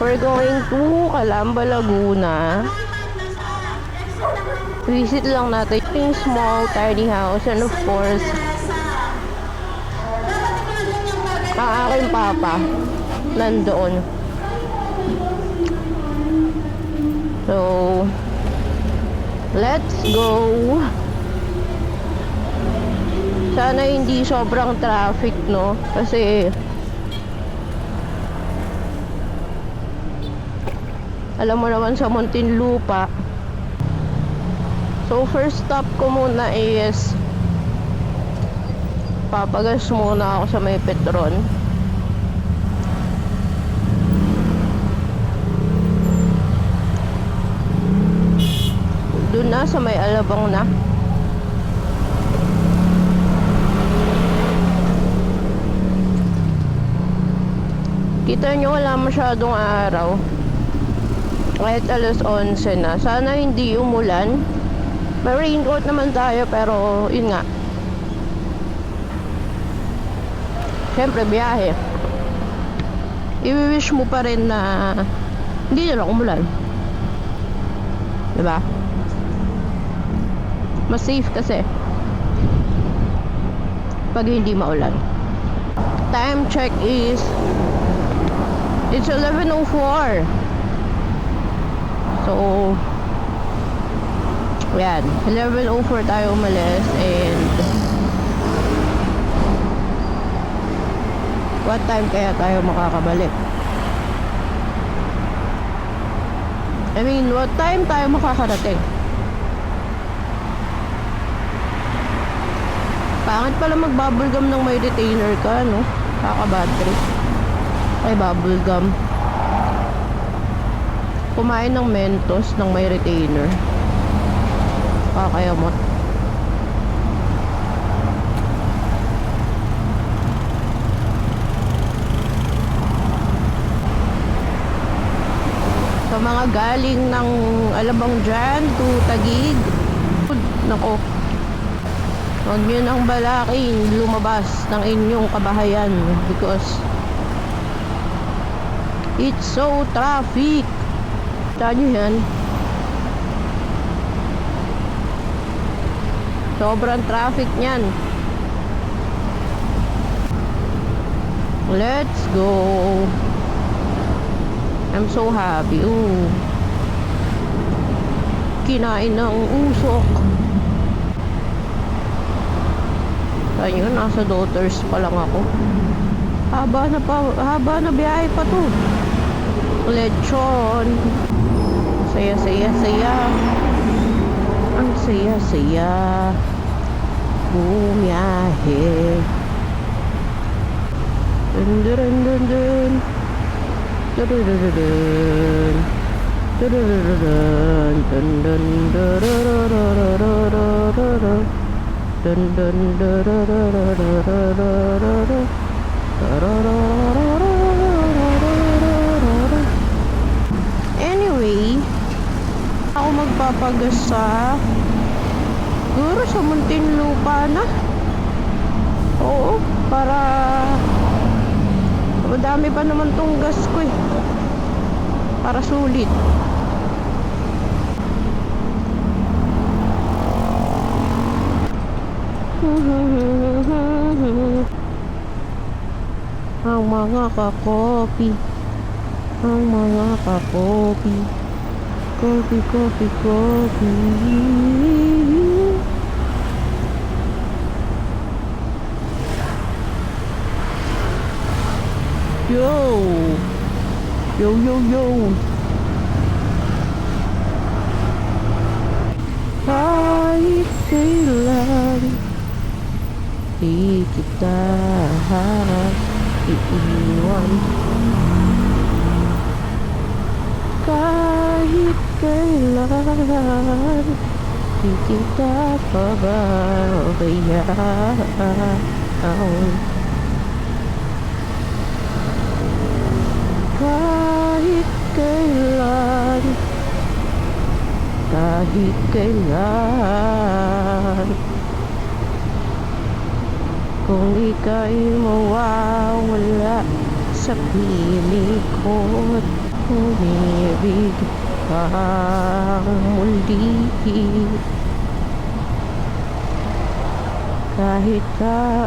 We're going to Calamba, Laguna. Visit lang natin yung small tiny house and of course ang aking papa nandoon. So let's go. Sana hindi sobrang traffic, no? Kasi alam mo naman sa Muntinlupa. So first stop ko muna is papagas muna ako sa may Petron. Doon na sa may Alabang na. Kita nyo wala masyadong araw. Kahit alas 11 na. Sana hindi umulan. May raincoat naman tayo pero yun nga. Siyempre biyahe. I-wish mo pa rin na hindi na lang umulan. Diba? Mas safe kasi pag hindi maulan. Time check is it's 11:04. So yan, 11:04 tayo umalis. And what time kaya tayo makakabalik? I mean, what time tayo makakarating? Pangit pala mag-bubblegum ng may retainer ka, no? Kaka-battery. Ay, bubblegum. Kumain ng Mentos ng may retainer. Kakayamot. Sa mga galing ng Alabang dyan to Taguig, nako, huwag nyo nang balaking lumabas ng inyong kabahayan because it's so traffic. Taan nyo yan. Sobrang traffic nyan. Let's go. I'm so happy. Ooh. Kinain ng usok. Taan nyo, nasa Daughters pa lang ako. Haba na biyahe pa to. Lechon. Saya. Ang saya. Bumiyahe. Dun. Anyway, ako magpapagas sa siguro sa Muntinlupa na. Oo, para madami pa naman tong gas ko eh. Para sulit. Ang mga kakopi. Kopi. Yo. Kahit kailan di kita iiwan. Kahit kailan di kita pababayaan. Kahit kailan kung ika'y mawawala sa piling ko't umibig kang muli. Kahit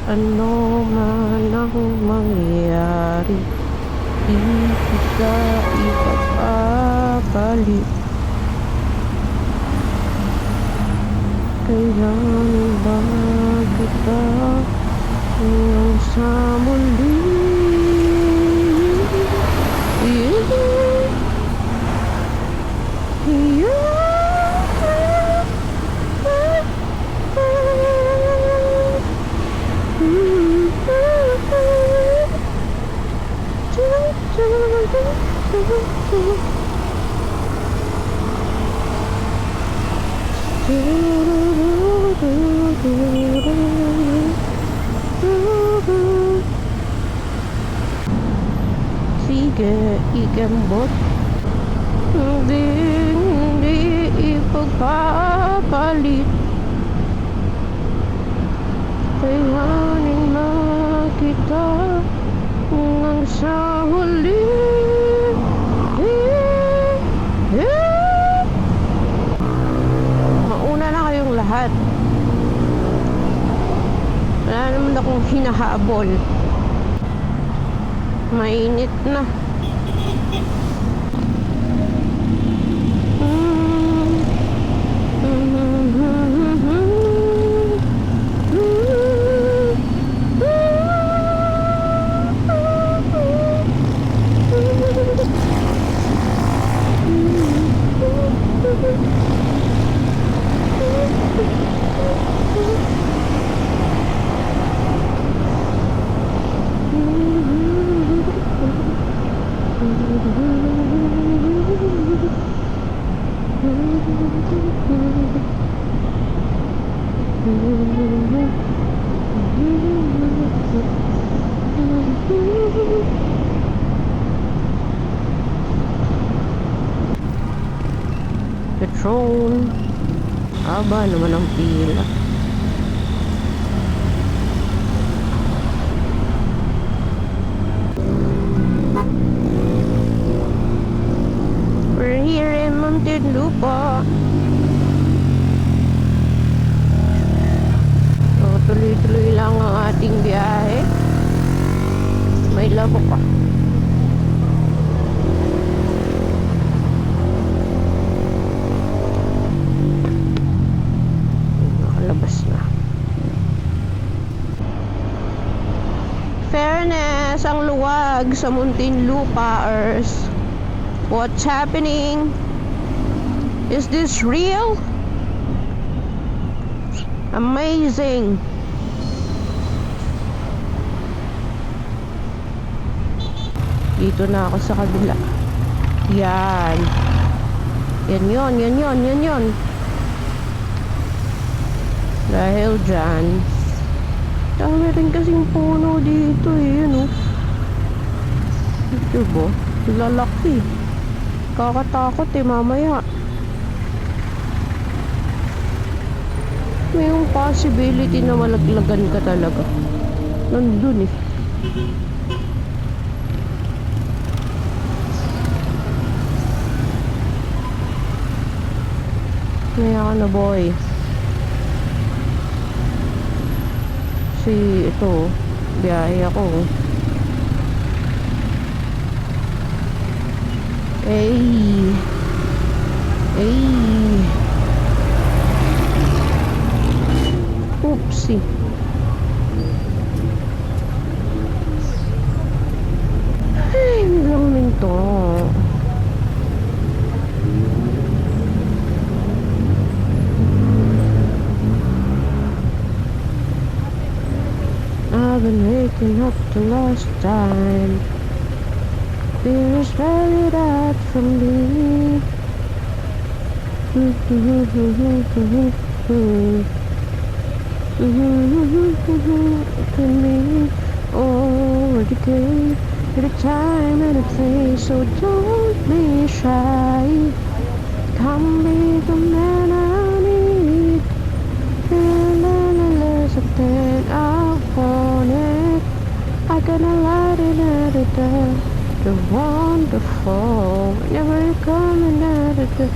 ano man ang mangyari, di kita ipagpapalit. Kailangan ba kita hanggang sa muli? Yeah. Sige, ikembot. Hindi ipagpapalit. Kayanin na kita hanggang sa huli. Mauna na kayong lahat. Wala naman akong hinahabol. Mainit na. Petron. Haba naman ang pila. We're here in Muntinlupa. So, tuloy-tuloy lang ang ating biyahe. May labo pa. Fairness, ang luwag sa Muntinlupaers. What's happening? Is this real? Amazing. Dito na ako sa kabila. Yan. Yan yon. Dahil dyan, dami rin kasing puno dito eh, ano? Ito ba? Lalaki. Kakatakot eh, mamaya. May yung possibility na malaglagan ka talaga. Nandun eh. Kaya ka na boy. Kasi ito, biyahe ako. Ay. Oopsie. Ay, biglang minto. I've been waking up the last time. Fear is rallied out from me. To me, oh, decay at a time and a place. So don't be shy. Come be the man I need. And then I want it. I gonna light it out of the wonderful. Never coming out of the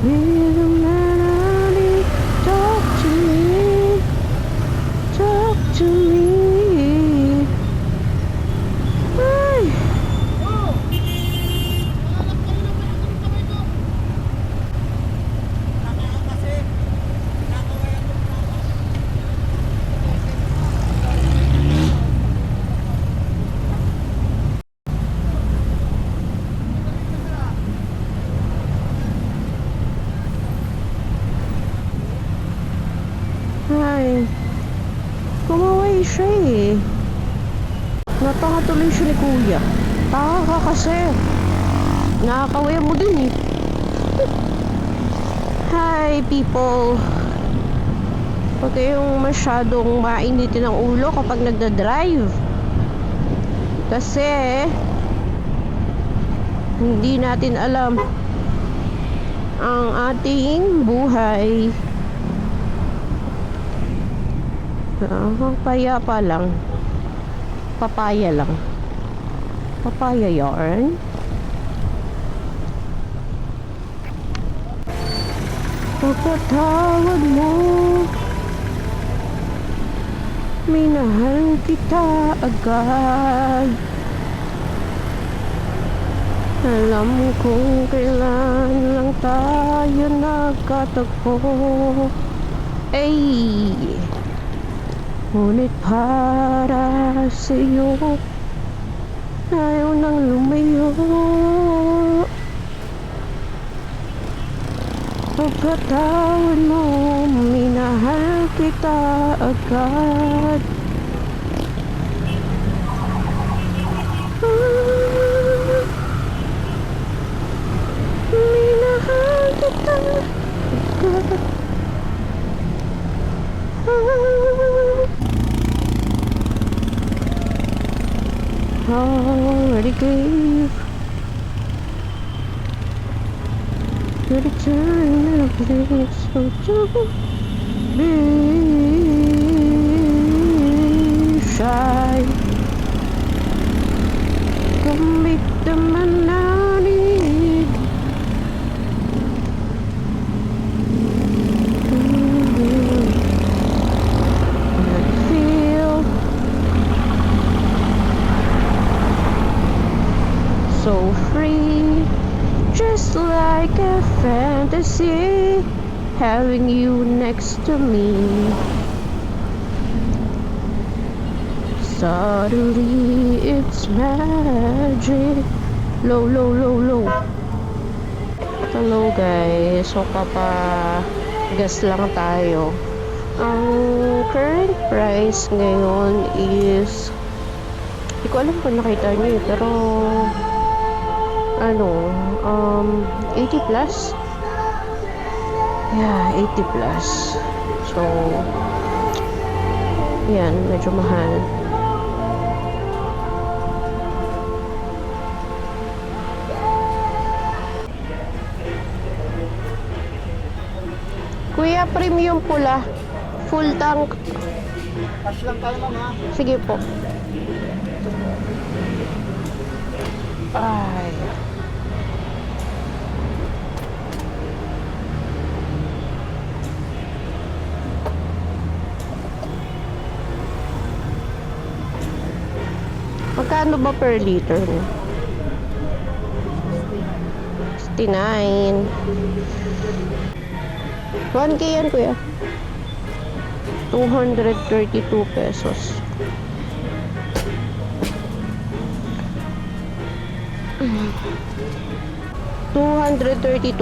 He's a man I need. Talk to me. Talk to me. Ay. Ay. Kumaway siya eh. Natanga tuloy siya ni kuya. Taka ka kasi. Nakakawaya mo din eh. Hi people. Huwag kayong masyadong mainitin ng ulo kapag nagda-drive. Kasi hindi natin alam ang ating buhay. Payapa lang. Papaya lang. Papaya yarn. Pagkatawad mo, minahal kita agad. Alam kong kailan lang tayo nagkatagpo. Ay, ngunit para sa'yo ayaw nang lumayo. Pagkatawad mo, minahal kita agad. Minahal kita agad. Already gave to the time and a place so to be shy. Come meet the man I need. So free, just like a fantasy, having you next to me. Suddenly it's magic. Low, low, low, low. Hello guys, so gas lang tayo. Ang current price ngayon is, hindi ko alam kung nakita niyo pero 80 plus. Yeah, 80 plus. So yan, medyo mahal. Kuya, premium pula, full tank. Cash lang tayo, mama. Sige po. Ay. Magkano ba per liter? 69. 1K yan, kuya. 232 pesos. $232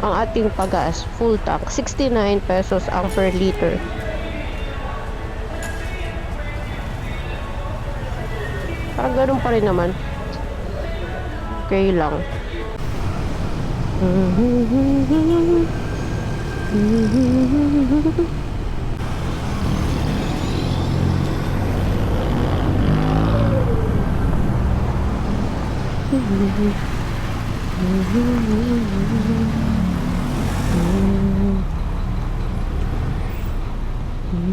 ang ating pag-gas full tank. 69 pesos ang per liter. Parang ganun pa rin naman. Okay lang. Nice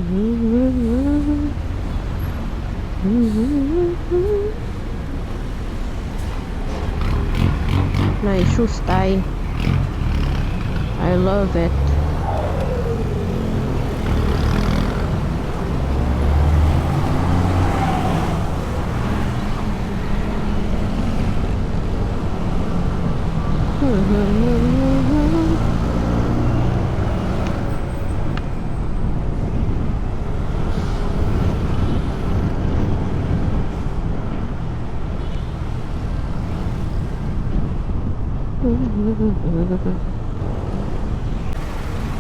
shoes, Tay. I love it.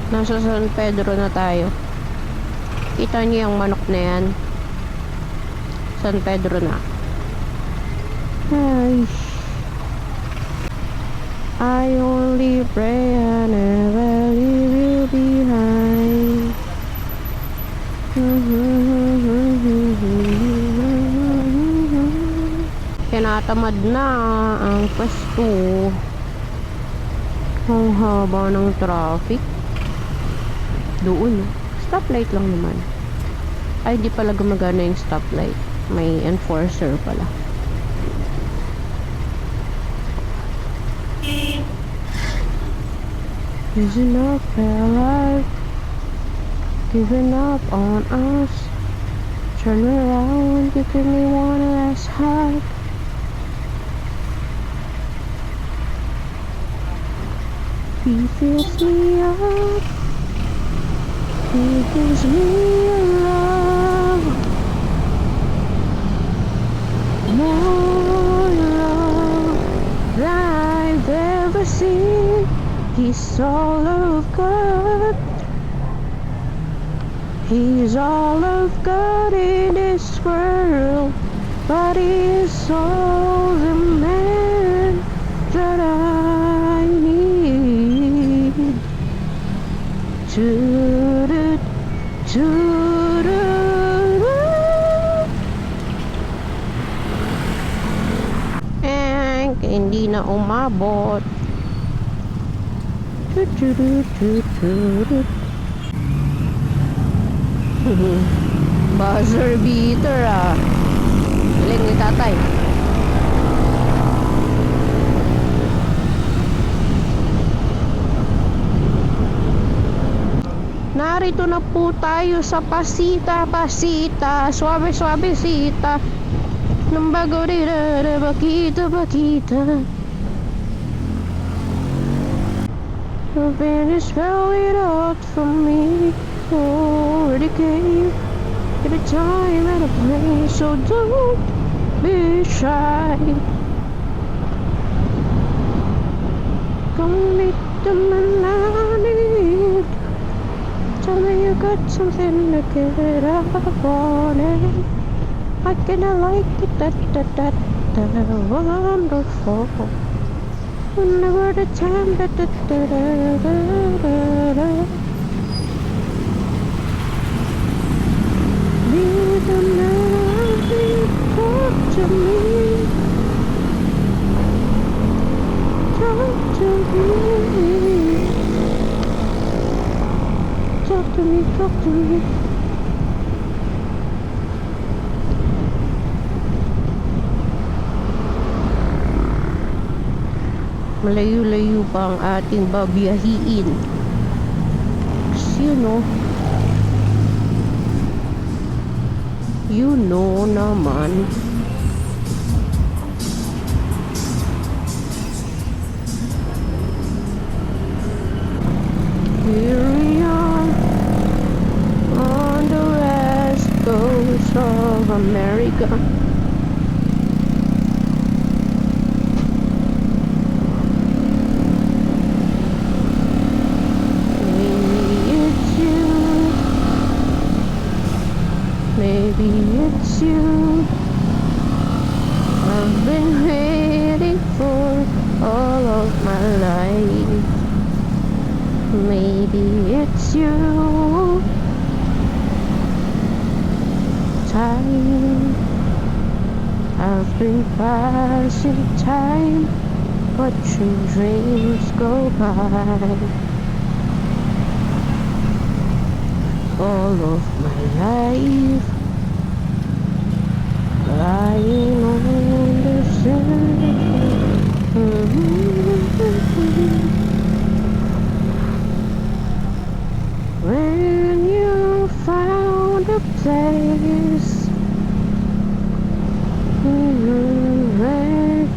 Nasa San Pedro na tayo. Kita niyo yung manok na yan. San Pedro na. Ay. I only pray I never leave you behind. Tinatamad na ang pwesto. Ang haba ng traffic. Doon, stoplight lang naman. Ay, di pala gumagana yung stoplight. May enforcer pala. Is enough fair life giving up on us? Turn around, giving me one last hug. He fills me up. He gives me love, more love than I've ever seen. He's all of God. He's all of God in this world, but He's all the man that I need. Hindi na umabot. Buzzer beater ah. Galing ni tatay. Narito na po tayo sa Pasita, suave sita. Nung bago bakita. The wind is spell it out for me. Already came at a time and a place, so don't be shy. Come meet the man I need. Tell me you got something to get up on it. I kinda like it, that wonderful. Whenever the time be the man, talk to me. Talk to me. Talk to me, talk to me. Malayo-layo pa ang ating babiyahiin. Kasi you know naman. Here we are on the west coast of America. Maybe it's you I've been waiting for all of my life. Maybe it's you. Time, I've been passing time, watching dreams go by. all of my life, lying on the sand. When you found a place,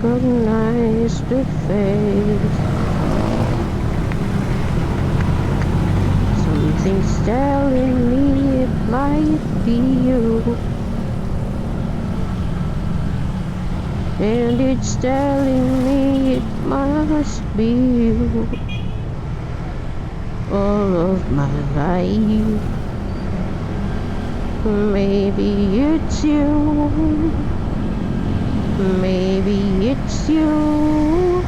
recognize the face. Something's telling me it might be you, and it's telling me it must be you. All of my life, maybe it's you, maybe it's you.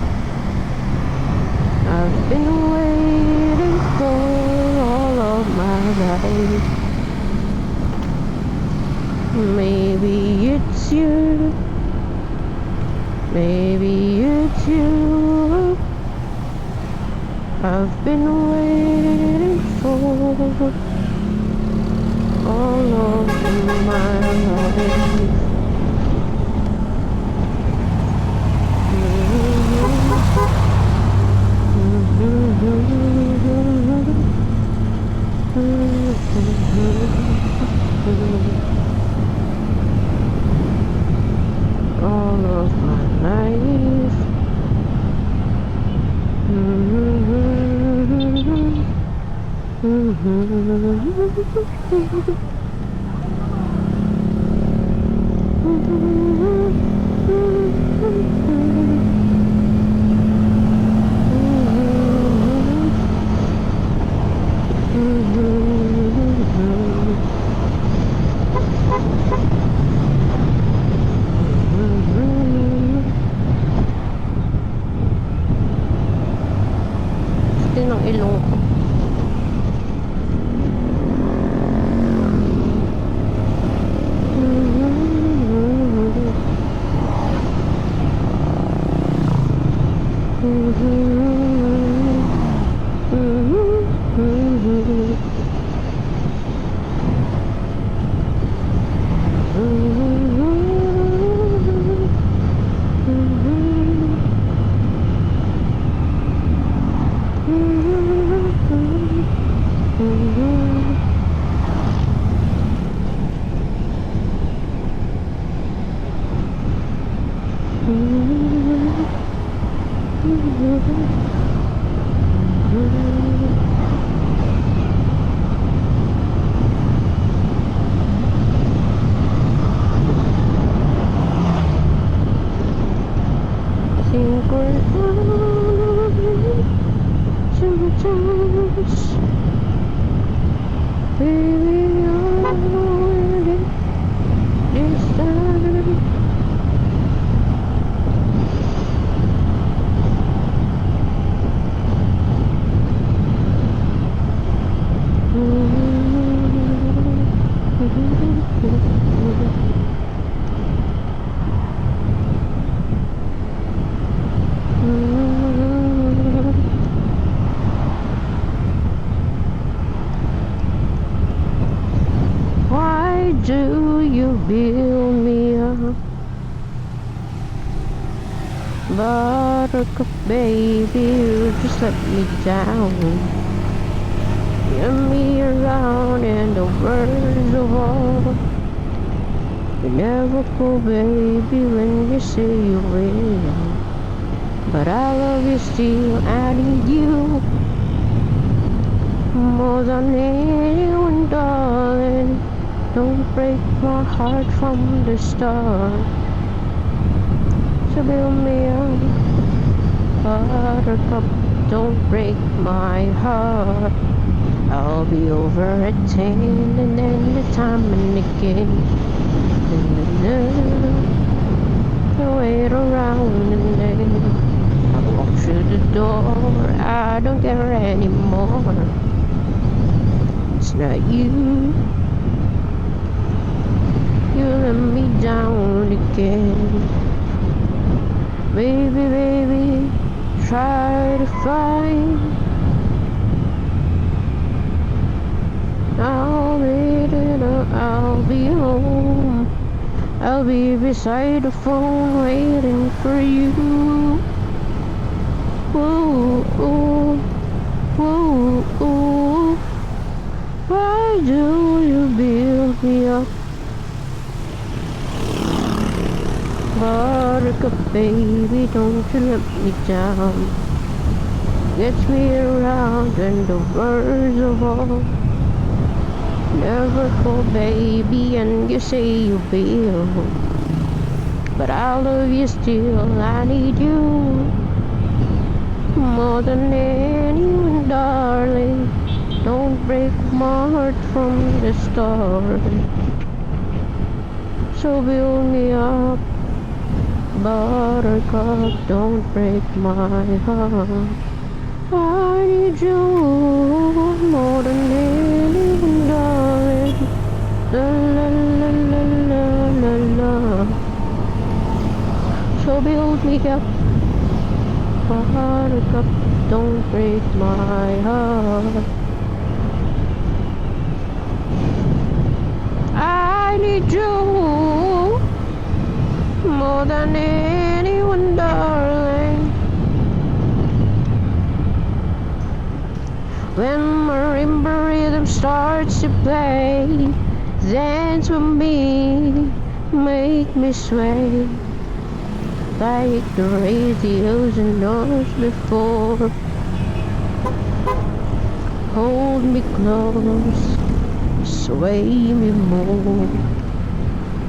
I've been waiting for all of my life. Maybe it's you, maybe it's you. I've been waiting for all of my life. All of my life. Ito ng ilong ko. Think we're sometimes, baby, I'm waiting this time. Why do you build me up? Buttercup baby, you just let me down. Turn me around in the words of all. You never go, baby, when you say you will. But I love you still, I need you more than anyone, darling. Don't break my heart from the start. So build me up, buttercup, don't break my heart. I'll be over at 10 and then the time and again. I wait around and then I walk through the door. I don't care anymore. It's not you. You let me down again. Baby, baby, try to find out I'll be home. I'll be beside the phone waiting for you. Ooh, ooh, ooh, ooh. Why do you build me up? Buttercup, baby, don't you let me down. Gets me around and the words of all. Never call baby and you say you will, but I love you still. I need you more than anyone, darling. Don't break my heart from the start. So build me up, buttercup, don't break my heart. I need you more than anyone, darling. La la la la la la la. So build me up, buttercup, don't break my heart. I need you more than anyone, darling. When marimba rhythm starts to play, dance with me, make me sway like the radios and doors before. Hold me close, sway me more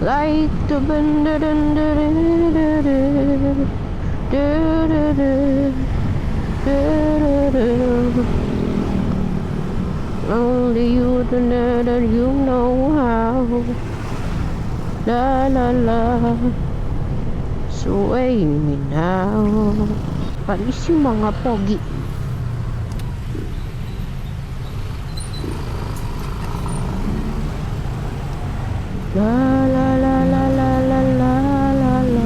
like the only you that you know how. La la la, sway me now. Palis yung mga pogi. La la la la la la la la la.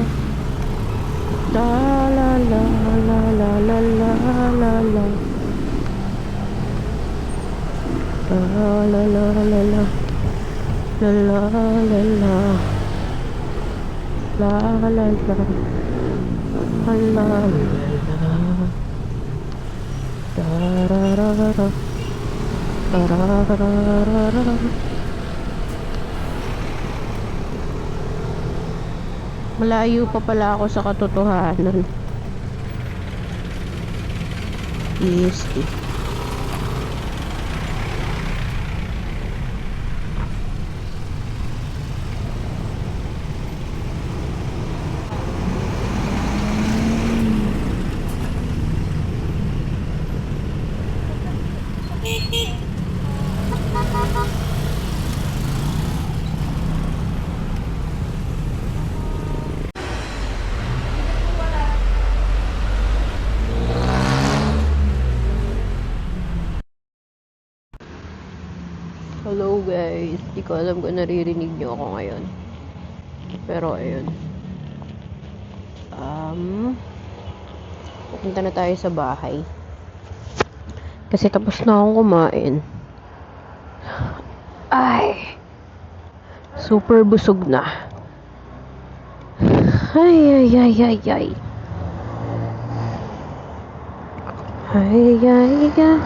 La la la la la la la la la. La la la la la. La la la la. La la la. La la la. Da ra ra ra. Da ra ra ra ra. Malayo pa pala ako sa katotohanan. EST. Hello guys, di ko alam kung naririnig nyo ako ngayon. Pero ayun. Pupunta na tayo sa bahay. Kasi tapos na akong kumain. Ay! Super busog na. Ay, ay, ay, ay, ay. Ay, ay, ay.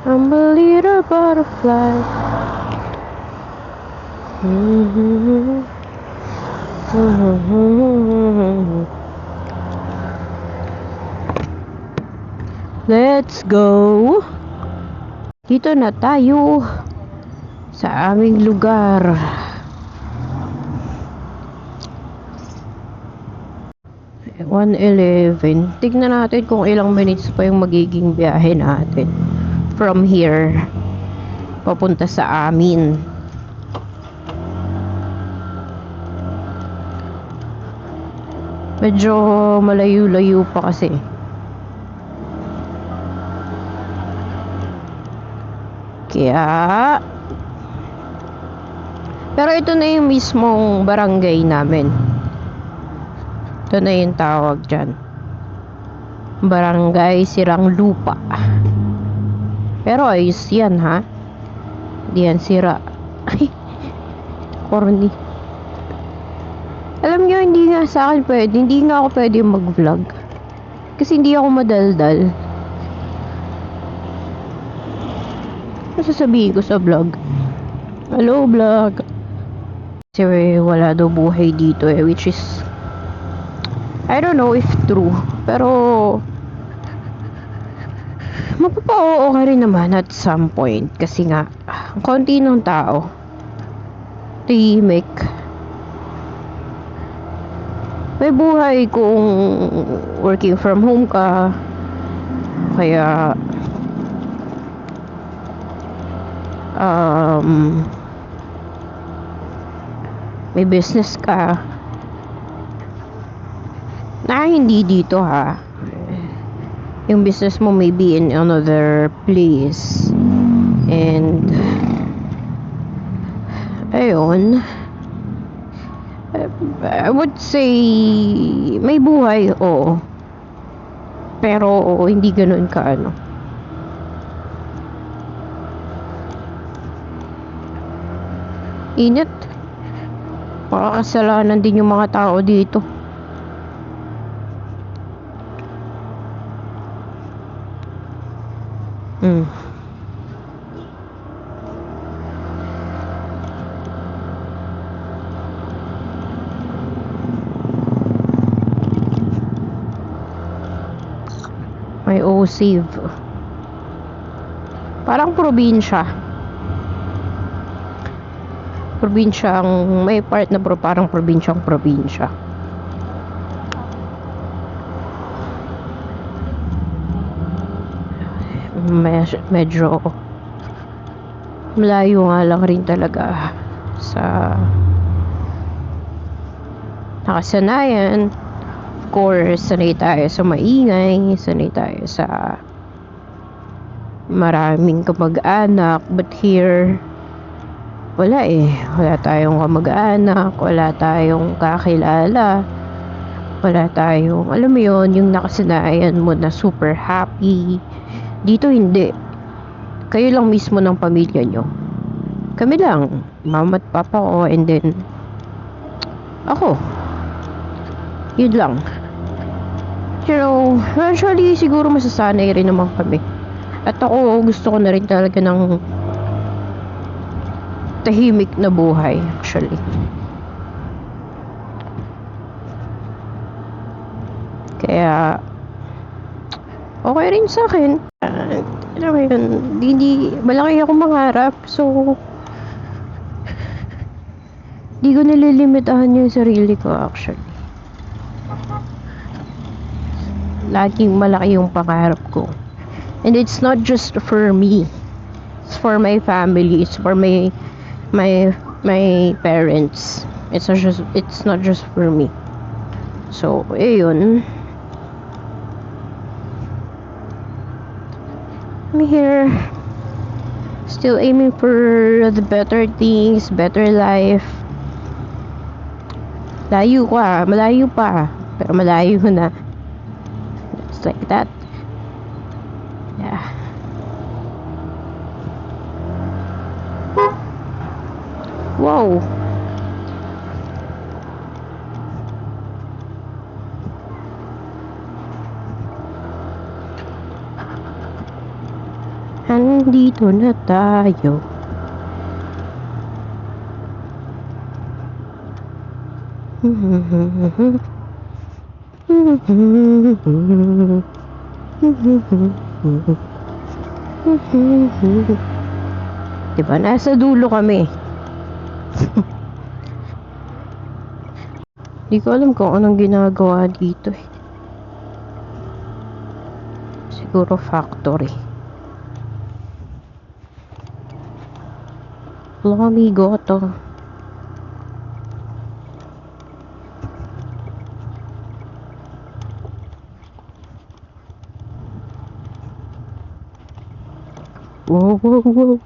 I'm a little butterfly. Let's go. Dito na tayo sa aming lugar. 1:11. Tignan natin kung ilang minutes pa yung magiging biyahe natin from here papunta sa amin. Medyo malayo-layo pa kasi. Kaya pero ito na yung mismong barangay namin. Ito na yung tawag dyan. Barangay Sirang Lupa. Pero ayos yan ha. Di yan sira. Ay, corny. Alam nyo, hindi nga sa akin pwede. Hindi nga ako pwede mag-vlog. Kasi hindi ako madaldal. Ano sasabihin ko sa vlog? Hello, vlog. Kasi wala daw buhay dito eh. Which is, I don't know if true. Pero, mapapa-oo ka rin naman at some point. Kasi nga, ang konti ng tao. Tahimik. May buhay kung working from home ka. Kaya, may business ka. Na hindi dito ha. Yung business mo may be in another place. And, ayun. I would say may buhay, oo. Pero hindi ganoon ka ano. Init. Makakasalanan din yung mga tao dito. May O-Save. Parang probinsya. Probinsyang, may part na parang probinsyang probinsya. Medyo malayo nga lang rin talaga sa nakasanayan. Of course, sanay tayo sa maingay, sanay tayo sa maraming kamag-anak, but here wala eh. Wala tayong kamag-anak, wala tayong kakilala, wala tayong, alam mo yun, yung nakasanayan mo na super happy. Dito hindi. Kayo lang mismo ng pamilya nyo. Kami lang, mama at papa ko, and then ako. Yun lang. You know, eventually siguro masasanay rin naman kami. At ako, gusto ko na rin talaga ng tahimik na buhay, actually. Kaya, okay rin sa akin. Alam mo yun, hindi, malaki ako mangarap. So, di ko nililimitahan yung sarili ko, actually. Laging malaki yung pangarap ko. And it's not just for me. It's for my family. It's for my parents. It's not just for me. So, ayun. I'm here. Still aiming for the better things, better life. Malayo pa. Pero malayo na. It's like that. Yeah. Wow. Andito na tayo. Diba? Nasa dulo kami. Hindi ko alam kung anong ginagawa dito eh. Siguro factory. Amigo to. Whoa.